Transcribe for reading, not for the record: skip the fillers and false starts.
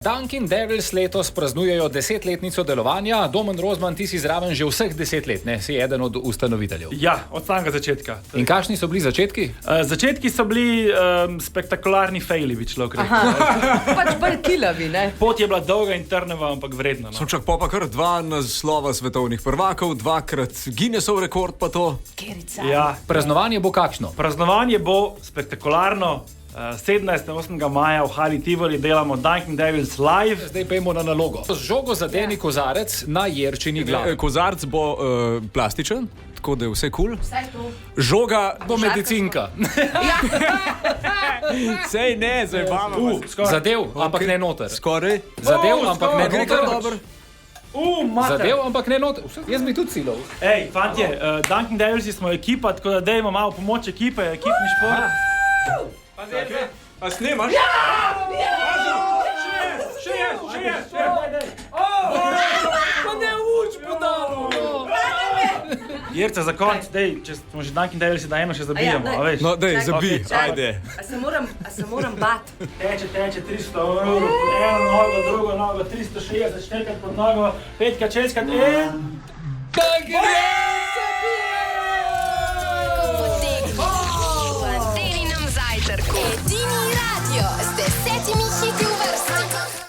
Dunkin Devils letos praznujejo 10-letnico delovanja. Domen Rozman, ti si zraven že vseh 10 let, ne? Si eden od ustanoviteljev. Ja, od samega začetka. In kakšni so bili začetki? Začetki so bili spektakularni fejli, bi človek rekel. Pač bolj kilavi, ne? Pot je bila dolga in trneva, ampak vredna. No. Čak, pa kar 2 naslova svetovnih prvakov, 2-krat Guinnessov rekord pa to. Kerica. Ja, Praznovanje bo kakšno? praznovanje bo spektakularno. 17. in 8. maja v Hali Tivoli delamo Dunkin Devils live. Zdaj pejmo na nalogo. Z žogo zadeni kozarec na Jerčini glavi. Kozarc bo plastičen, tako da je vse kul. Vsaj to. Žoga Bo medicinka. Sej ne, zdaj vama. Zadev, ampak ne noter. Skoraj. Zadev, ampak ne Gre kar noter. dobro. Mater. Zadev, ampak ne noter. Jaz bi tudi silov. Ej, fantje, Dunkin Devilsi smo ekipa, tako da dajmo malo pomoč ekipe, ekipni šport. A snemaš? Še je. Pa ne uč podalo. Jerca, za konc, dej, če smo že Dunkin Devilsi, da eno še zabijemo, daj. a veš. No, dej, zabij, Okej, ajde. A se moram bat? Teče 300 evrov, eno nogo, drugo nogo, 360, 4 pod nogo, 5 českrat in... Dunkin